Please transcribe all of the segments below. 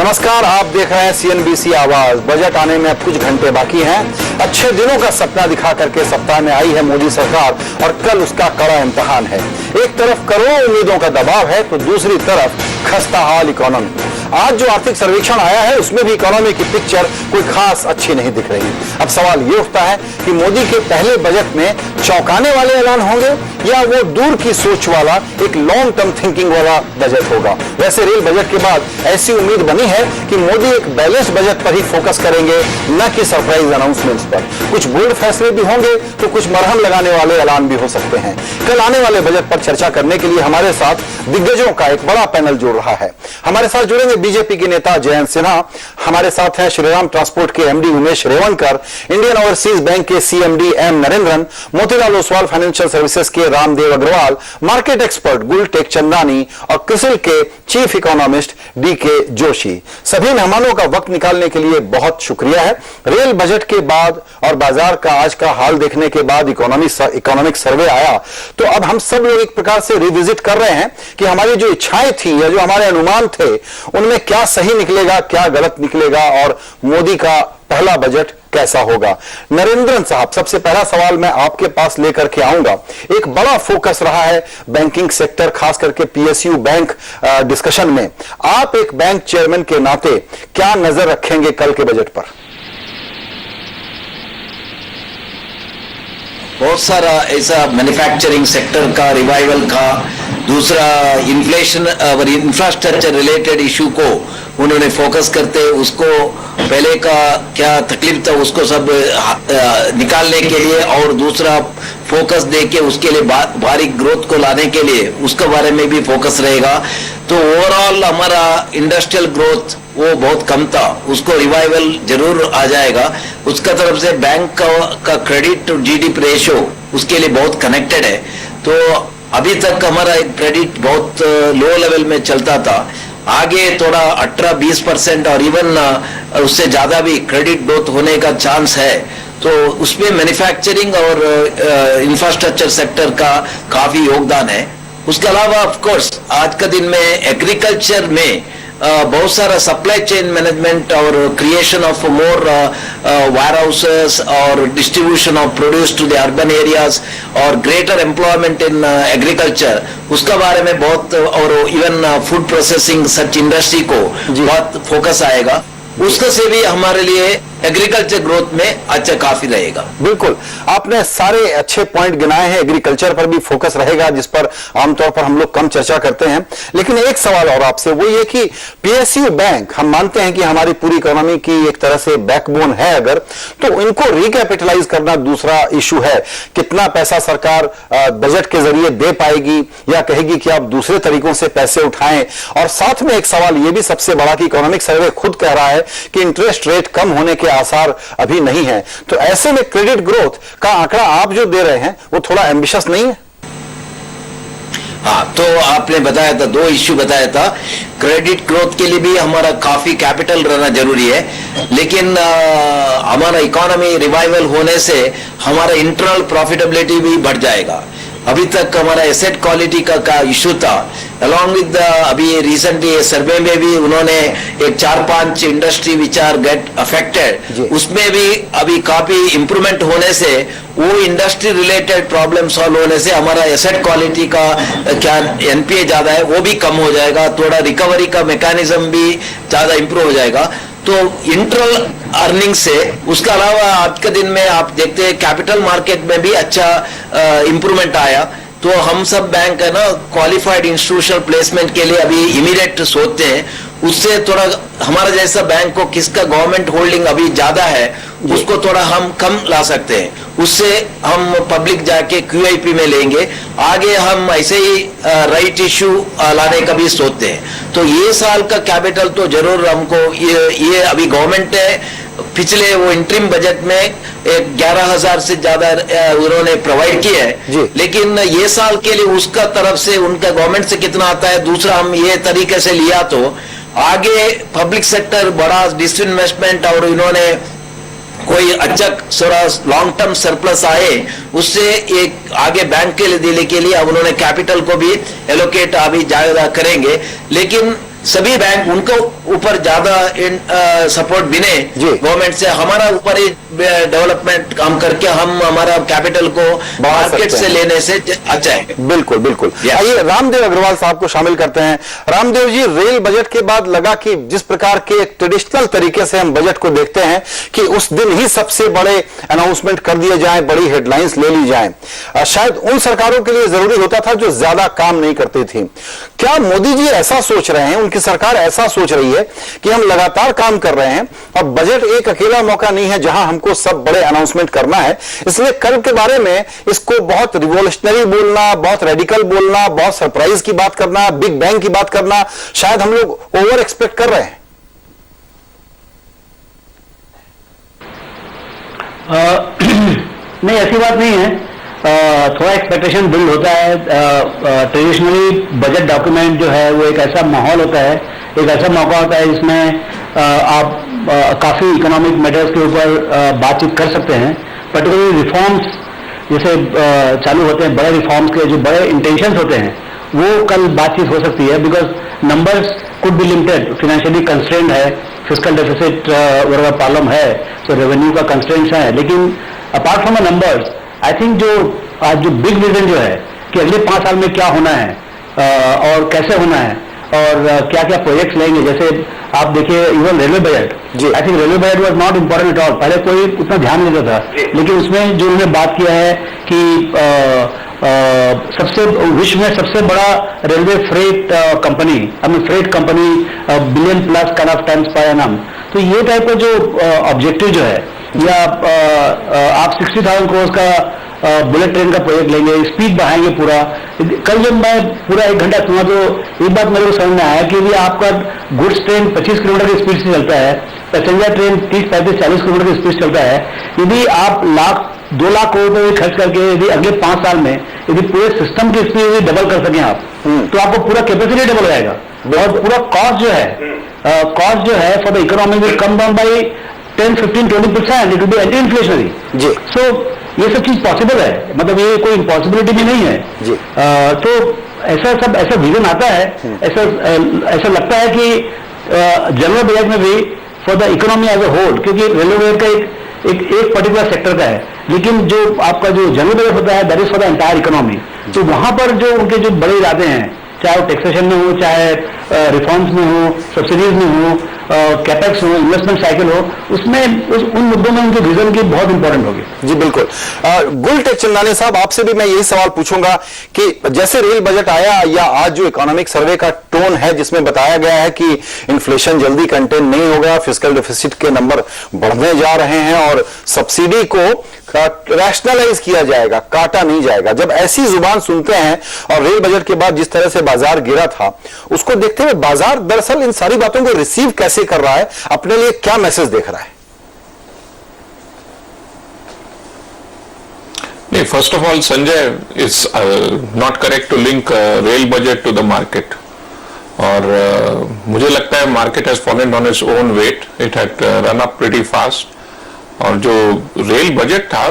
नमस्कार, आप देख रहे हैं सीएनबीसी आवाज। बजट आने में अब कुछ घंटे बाकी हैं। अच्छे दिनों का सपना दिखा करके सत्ता में आई है मोदी सरकार और कल उसका कड़ा इम्तिहान है। एक तरफ करोड़ों उम्मीदों का दबाव है तो दूसरी तरफ खस्ताहाल इकोनॉमी। आज जो आर्थिक सर्वेक्षण आया है उसमें भी इकोनॉमी की पिक्चर कोई खास अच्छी नहीं दिख रही। अब सवाल ये उठता है कि मोदी के पहले बजट में चौंकाने वाले ऐलान होंगे या वो दूर की सोच वाला एक लॉन्ग टर्म थिंकिंग वाला बजट होगा। वैसे रेल बजट के बाद ऐसी उम्मीद बनी है कि मोदी एक बैलेंस बजट पर ही फोकस करेंगे, न कि सरप्राइज अनाउंसमेंट्स पर। कुछ बोल्ड फैसले भी होंगे तो कुछ मरहम लगाने वाले ऐलान भी हो सकते हैं। कल आने वाले बजट पर चर्चा करने के लिए हमारे साथ दिग्गजों का एक बड़ा पैनल जुड़ रहा है। हमारे साथ जुड़ेंगे बीजेपी के नेता जयंत सिन्हा, हमारे साथ हैं श्रीराम ट्रांसपोर्ट के MD Umesh Revankar, Indian Overseas Bank के CMD M Narendran, Motilal Oswal financial services के Ramdev Agarwal, market expert Gul Tekchandani और क्रिसिल के चीफ इकोनॉमिस्ट डीके जोशी। सभी मेहमानों का वक्त निकालने के लिए बहुत शुक्रिया है। रेल बजट के बाद और बाजार का आज का हाल देखने के बाद इकोनॉमिक सर्वे आया तो अब हम सब लोग एक प्रकार से रिविजिट कर रहे हैं कि हमारी जो इच्छाएं थी या जो हमारे अनुमान थे उनमें क्या सही निकलेगा, क्या गलत निकलेगा और मोदी का पहला बजट कैसा होगा। नरेंद्रन साहब, सबसे पहला सवाल मैं आपके पास लेकर के आऊंगा। एक बड़ा फोकस रहा है बैंकिंग सेक्टर, खास करके पीएसयू बैंक डिस्कशन में। आप एक बैंक चेयरमैन के नाते क्या नजर रखेंगे कल के बजट पर? बहुत सारा ऐसा मैन्युफैक्चरिंग सेक्टर का रिवाइवल का, दूसरा इन्फ्लेशन और इंफ्रास्ट्रक्चर रिलेटेड इशू को उन्होंने फोकस करते, उसको पहले का क्या तकलीफ था उसको सब निकालने के लिए और दूसरा फोकस देके उसके लिए भारी ग्रोथ को लाने के लिए उसके बारे में भी फोकस रहेगा। तो ओवरऑल हमारा इंडस्ट्रियल ग्रोथ वो बहुत कम था, उसको रिवाइवल जरूर आ जाएगा। उसका तरफ से बैंक का क्रेडिट टू जीडीपी रेशियो उसके लिए बहुत कनेक्टेड है। तो अभी तक हमारा क्रेडिट बहुत लो लेवल में चलता था, आगे थोड़ा 18-20% और इवन उससे ज्यादा भी क्रेडिट ग्रोथ होने का चांस है। तो उसमें मैन्युफैक्चरिंग और इंफ्रास्ट्रक्चर सेक्टर का काफी योगदान है। उसके अलावा ऑफ कोर्स आज का दिन में एग्रीकल्चर में बहुत सारा सप्लाई चेन मैनेजमेंट और creation of more warehouses और distribution of produce to the urban areas और ग्रेटर एम्प्लॉयमेंट इन एग्रीकल्चर, उसका बारे में बहुत, और even food processing such industry को बहुत फोकस आएगा। उसका से भी हमारे लिए एग्रीकल्चर ग्रोथ में अच्छा काफी रहेगा। बिल्कुल, आपने सारे अच्छे पॉइंट गिनाए हैं। एग्रीकल्चर पर भी फोकस रहेगा जिस पर आमतौर पर हम लोग कम चर्चा करते हैं। लेकिन एक सवाल और आपसे, वो ये कि पीएसयू बैंक, हम मानते हैं कि हमारी पूरी इकोनॉमी की एक तरह से बैकबोन है, अगर तो इनको रिकैपिटलाइज करना दूसरा इशू है। कितना पैसा सरकार बजट के जरिए दे पाएगी या कहेगी कि आप दूसरे तरीकों से पैसे उठाएं। और साथ में एक सवाल ये भी सबसे बड़ा कि इकोनॉमिक सर्वे खुद कह रहा है कि इंटरेस्ट रेट कम होने के आसार अभी नहीं है। तो ऐसे में क्रेडिट ग्रोथ का आंकड़ा आप जो दे रहे हैं वो थोड़ा एम्बिशियस नहीं है? हाँ, तो आपने बताया था, दो इश्यू बताया था। क्रेडिट ग्रोथ के लिए भी हमारा काफी कैपिटल रहना जरूरी है, लेकिन हमारा इकोनॉमी रिवाइवल होने से हमारा इंटरनल प्रॉफिटेबिलिटी भी बढ़ जाएगा। अभी तक हमारा एसेट क्वालिटी का इशू था, अलॉन्ग विद अभी रिसेंटली सर्वे में भी उन्होंने एक 4-5 industry which are get affected, उसमें भी अभी काफी इंप्रूवमेंट होने से, वो इंडस्ट्री रिलेटेड प्रॉब्लम सॉल्व होने से हमारा एसेट क्वालिटी का क्या एनपीए ज्यादा है वो भी कम हो जाएगा, थोड़ा रिकवरी का मैकेनिज्म भी ज्यादा इंप्रूव हो जाएगा। तो इंटरनल अर्निंग से, उसके अलावा आज के दिन में आप देखते हैं कैपिटल मार्केट में भी अच्छा इंप्रूवमेंट आया। तो हम सब बैंक है ना क्वालिफाइड इंस्टीट्यूशनल प्लेसमेंट के लिए अभी इमीडिएट सोचते हैं, उससे थोड़ा हमारा जैसा बैंक को किसका गवर्नमेंट होल्डिंग अभी ज्यादा है उसको थोड़ा हम कम ला सकते हैं, उससे हम पब्लिक जाके क्यूआईपी में लेंगे। आगे हम ऐसे ही राइट इश्यू लाने का भी सोचते हैं। तो ये साल का कैपिटल तो जरूर हमको ये अभी गवर्नमेंट है, पिछले वो इंटरिम बजट में 11,000 से ज्यादा उन्होंने प्रोवाइड किया है, लेकिन ये साल के लिए उसका तरफ से उनका गवर्नमेंट से कितना आता है, दूसरा हम ये तरीके से लिया तो आगे पब्लिक सेक्टर बड़ा डिसइन्वेस्टमेंट और इन्होंने कोई अच्छा थोड़ा लॉन्ग टर्म सरप्लस आए उससे एक आगे बैंक के लिए देने के लिए अब उन्होंने कैपिटल को भी एलोकेट अभी ज्यादा करेंगे। लेकिन सभी बैंक उनको ऊपर ज्यादा सपोर्ट बिने जी। गवर्नमेंट से, हमारा ऊपर ही डेवलपमेंट काम करके हम हमारा कैपिटल को मार्केट से लेने से अच्छा है। बिल्कुल बिल्कुल। Yes. आइए रामदेव अग्रवाल साहब को शामिल करते हैं। रामदेव जी, रेल बजट के बाद लगा कि जिस प्रकार के एक ट्रेडिशनल तरीके से हम बजट को देखते हैं कि उस दिन ही सबसे बड़े अनाउंसमेंट कर दिए जाएं, बड़ी हेडलाइंस ले ली जाएं, शायद उन सरकारों के लिए जरूरी होता था जो ज्यादा काम नहीं करती थी। क्या मोदी जी ऐसा सोच रहे हैं, उनकी सरकार ऐसा सोच रही है कि हम लगातार काम कर रहे हैं और बजट एक अकेला मौका नहीं है जहां हमको सब बड़े अनाउंसमेंट करना है, इसलिए कल के बारे में इसको बहुत रिवोल्यूशनरी बोलना, बहुत रेडिकल बोलना, बहुत सरप्राइज की बात करना, बिग बैंग की बात करना, शायद हम लोग ओवर एक्सपेक्ट कर रहे हैं? नहीं, ऐसी बात नहीं है। थोड़ा एक्सपेक्टेशन बिल्ड होता है। ट्रेडिशनली बजट डॉक्यूमेंट जो है वो एक ऐसा माहौल होता है, एक ऐसा मौका होता है जिसमें आप काफ़ी इकोनॉमिक मैटर्स के ऊपर बातचीत कर सकते हैं। पर्टिकुलरली रिफॉर्म्स जैसे चालू होते हैं, बड़े रिफॉर्म्स के जो बड़े इंटेंशंस होते हैं वो कल बातचीत हो सकती है, because numbers could be limited, financially constrained है, फिस्कल डेफिसिट वगैरह प्रॉब्लम है, तो रेवेन्यू का कंस्ट्रेंट्स है। लेकिन apart from the numbers, I think जो आज जो बिग विजन जो है कि अगले 5 साल में क्या होना है और कैसे होना है और क्या क्या प्रोजेक्ट्स लेंगे। जैसे आप देखिए even railway budget, I think railway budget was not important at all. पहले कोई उतना ध्यान नहीं देता था, लेकिन उसमें जो उन्होंने बात किया है कि सबसे विश्व में सबसे बड़ा railway freight company, freight company billion plus kind of tons per annum, तो ये टाइप का जो ऑब्जेक्टिव जो है, या आप 60,000 करोड़ का बुलेट ट्रेन का प्रोजेक्ट लेंगे, स्पीड बढ़ाएंगे पूरा। कल जब मैं पूरा 1 घंटा सुना तो एक बात मेरे को समझ में आया कि यदि आपका गुड्स ट्रेन 25 किलोमीटर की स्पीड से चलता है, पैसेंजर ट्रेन 30, 35, 40 किलोमीटर की स्पीड से चलता है, यदि आप 2 लाख करोड़ रुपए खर्च करके यदि अगले 5 साल में यदि पूरे सिस्टम की स्पीड यदि डबल कर सकें आप, तो आपको पूरा कैपेसिटी डबल हो जाएगा और पूरा कॉस्ट जो है for the economy will come down by 10, 15, 20%, it will be anti inflationary. जी। सो ये सब चीज पॉसिबल है, मतलब ये कोई इम्पॉसिबिलिटी भी नहीं है जी। तो ऐसा विजन आता है, ऐसा लगता है कि जनरल बजट में भी for the economy as a whole, क्योंकि रेलवे बजट का एक पर्टिकुलर सेक्टर का है, लेकिन जो आपका जो जनरल बजट होता है that is for the entire economy. तो वहां पर जो उनके जो बड़े इरादे हैं, चाहे वो टैक्सेशन में हो, चाहे रिफॉर्म्स में हो, सब्सिडीज में हो, कैपेक्स हो, इन्वेस्टमेंट साइकिल हो, उसमें उन मुद्दों में उनके विजन की बहुत इंपॉर्टेंट होगी। जी बिल्कुल। गुलटेज चंदानी साहब, आपसे भी मैं यही सवाल पूछूंगा कि जैसे रेल बजट आया या आज जो इकोनॉमिक सर्वे का टोन है जिसमें बताया गया है कि इन्फ्लेशन जल्दी कंटेन नहीं होगा, फिस्कल डेफिसिट के नंबर बढ़ने जा रहे हैं और सब्सिडी को रैशनलाइज किया जाएगा, काटा नहीं जाएगा, जब ऐसी जुबान सुनते हैं और रेल बजट के बाद जिस तरह से बाजार गिरा था, उसको देखते हुए बाजार दरअसल इन सारी बातों को रिसीव कैसे कर रहा है, अपने लिए क्या मैसेज देख रहा है? First of all, Sanjay, it's not correct to link rail budget to the market. और मुझे लगता है market has fallen on its own weight. It had run up pretty fast. और जो रेल बजट था,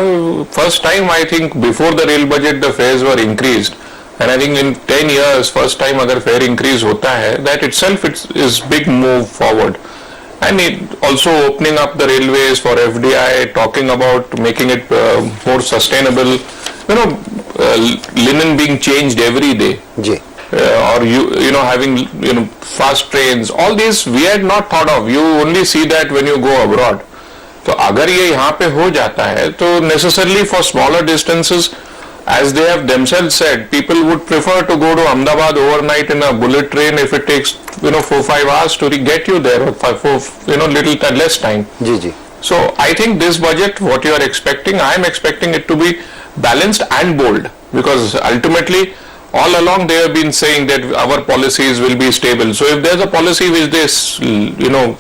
first time I think before the rail budget the fares were increased. And I think in 10 years, first time अगर fare increase होता है, that itself is big move forward. And it also opening up the railways for FDI, talking about making it more sustainable. You know, linen being changed every day. Ji. Or you know having fast trains. All these we had not thought of. You only see that when you go abroad. तो अगर ये यहाँ पे हो जाता है, तो necessarily for smaller distances, as they have themselves said, people would prefer to go to Ahmedabad overnight in a bullet train if it takes 4-5 hours to get you there, or for little less time. Ji ji. So I think this budget, what you are expecting, I am expecting it to be balanced and bold, because ultimately all along they have been saying that our policies will be stable. So if there's a policy which they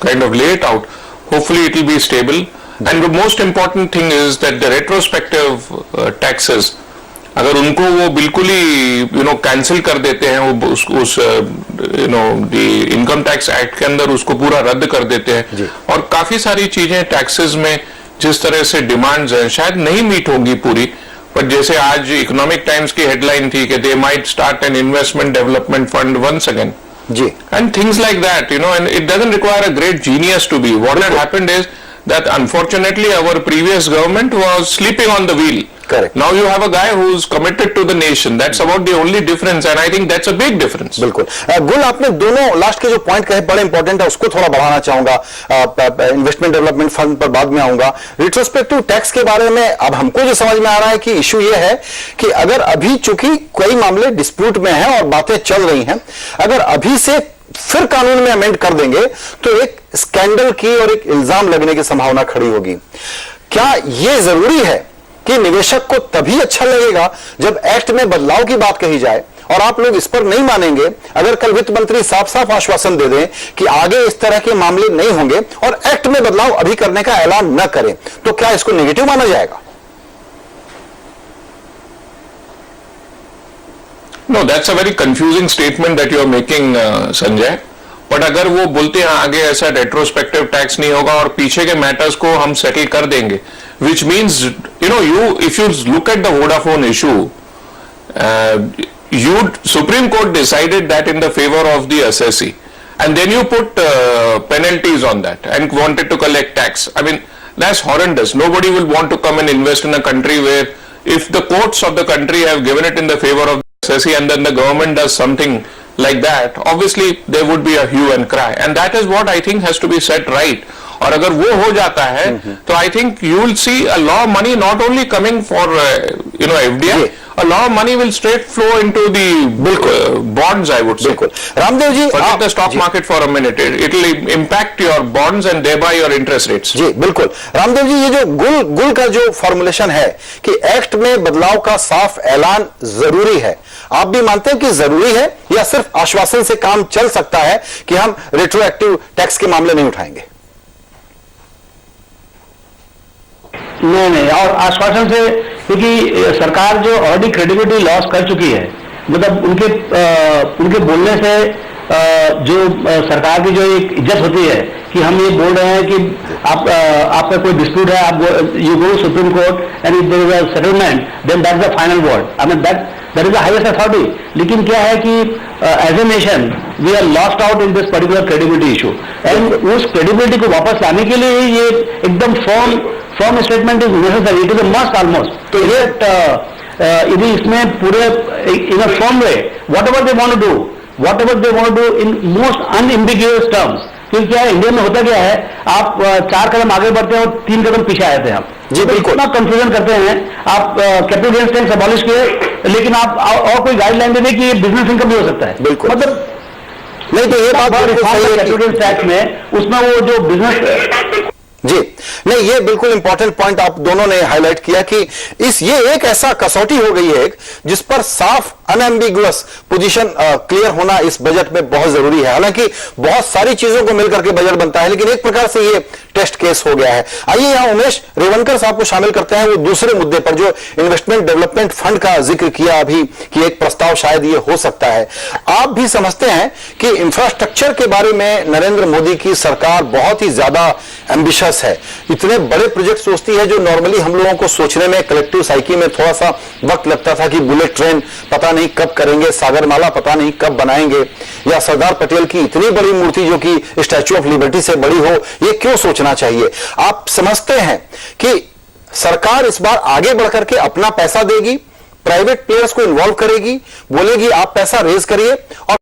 kind of lay it out, hopefully it will be stable. And the most important thing is that the retrospective taxes, अगर उनको वो बिल्कुल ही cancel कर देते हैं, वो उस income tax act के अंदर उसको पूरा रद्द कर देते हैं, और काफी सारी चीजें टैक्सेस में जिस तरह से डिमांड्स हैं शायद नहीं मीट होगी पूरी, पर जैसे आज इकोनॉमिक टाइम्स की हेडलाइन थी कि they might start an investment development fund once again, जी, and things like that, and it doesn't require a great genius to be. What had happened is that unfortunately our previous government was sleeping on the wheel. Correct. Now you have a guy who's committed to the nation. That's about the only difference, and I think that's a big difference. बिल्कुल। गुल, आपने दोनों last के जो point कहे बड़े important है, उसको थोड़ा बढ़ाना चाहूंगा। इन्वेस्टमेंट डेवलपमेंट फंड पर बाद में आऊंगा। रिट्रोस्पेक्टिव टैक्स के बारे में अब हमको जो समझ में आ रहा है कि इश्यू ये है कि अगर अभी चूंकि कई मामले डिस्प्यूट में हैं और बातें चल रही हैं, अगर अभी से फिर कानून में अमेंड कर देंगे तो एक स्कैंडल की और एक इल्जाम लगने की संभावना खड़ी होगी। क्या यह जरूरी है कि निवेशक को तभी अच्छा लगेगा जब एक्ट में बदलाव की बात कही जाए, और आप लोग इस पर नहीं मानेंगे अगर कल वित्त मंत्री साफ साफ आश्वासन दे दें कि आगे इस तरह के मामले नहीं होंगे और एक्ट में बदलाव अभी करने का ऐलान न करें, तो क्या इसको नेगेटिव माना जाएगा? No, that's a very confusing statement that you are making, Sanjay. But अगर वो बोलते हैं आगे ऐसा रेट्रोस्पेक्टिव टैक्स नहीं होगा और पीछे के मैटर्स को हम सेटल कर देंगे, which means if you look at the Vodafone issue, Supreme Court decided that in the favor of the assessee, and then you put penalties on that and wanted to collect tax. I mean, that's horrendous. Nobody will want to come and invest in a country where if the courts of the country have given it in the favor of SSE and then the government does something like that, obviously there would be a hue and cry, and that is what I think has to be set right. और अगर वो हो जाता है तो I think you will see a lot of money not only coming for FDI, a lot of money will straight flow into the bonds, I would say. बिल्कुल। Ramdev ji, forget the stock market for a minute. It will impact your bonds and thereby your interest rates. जी बिल्कुल। रामदेव जी, ये जो गुल का जो formulation है कि act में बदलाव का साफ ऐलान जरूरी है, आप भी मानते हैं कि जरूरी है या सिर्फ आश्वासन से काम चल सकता है कि हम रेट्रोएक्टिव टैक्स के मामले नहीं उठाएंगे? नहीं, और आश्वासन से, क्योंकि सरकार जो ऑलरेडी क्रेडिबिलिटी लॉस कर चुकी है, मतलब उनके बोलने से जो सरकार की जो एक इज्जत होती है कि हम ये बोल रहे हैं कि आपका कोई डिस्प्यूट है, आप you go supreme court and if there is a settlement then that's the final word, I mean that is the highest authority. लेकिन क्या है कि as a nation we are lost out in this particular credibility issue, and उस credibility को वापस लाने के लिए ये एकदम form statement is necessary, it is a must almost. तो ये यदि इसमें पूरे in a form way what ever they want to do in most unambiguous terms, क्योंकि क्या है इंडिया में होता क्या है, आप 4 कदम आगे बढ़ते हैं और 3 कदम पीछे आते हैं आप। जी बिल्कुल। इतना कंफ्यूजन करते हैं आप। कैपिटल गेन्स टैक्स अबॉलिश किए, लेकिन आप और कोई गाइडलाइन दे दें कि बिजनेस इनकम भी हो सकता है। बिल्कुल। मतलब नहीं, तो ये बात कैपिटल गेन्स टैक्स में उसमें वो जो बिजनेस जी नहीं, ये बिल्कुल इंपॉर्टेंट पॉइंट आप दोनों ने हाईलाइट किया कि ये एक ऐसा कसौटी हो गई है जिस पर साफ अनएम्बिगुअस पोजीशन क्लियर होना इस बजट में बहुत जरूरी है। हालांकि बहुत सारी चीजों को मिलकर के बजट बनता है, लेकिन एक प्रकार से ये टेस्ट केस हो गया है। आइए यहां उमेश रेवनकर साहब को शामिल करते हैं, वो दूसरे मुद्दे पर जो इन्वेस्टमेंट डेवलपमेंट फंड का जिक्र किया अभी कि एक प्रस्ताव शायद ये हो सकता है। आप भी समझते हैं कि इंफ्रास्ट्रक्चर के बारे में नरेंद्र मोदी की सरकार बहुत ही ज्यादा एम्बिशियस है, इतने बड़े प्रोजेक्ट सोचती है जो नॉर्मली हम लोगों को सोचने में कलेक्टिव साइकी में थोड़ा सा वक्त लगता था कि बुलेट ट्रेन पता नहीं कब करेंगे, सागरमाला पता नहीं कब बनाएंगे, या सरदार पटेल की इतनी बड़ी मूर्ति जो कि स्टैच्यू ऑफ लिबर्टी से बड़ी हो, ये क्यों सोचना चाहिए? आप समझते हैं कि सरकार इस बार आगे बढ़कर के अपना पैसा देगी, प्राइवेट प्लेयर्स को इन्वॉल्व करेगी, बोलेगी आप पैसा रेज करिए और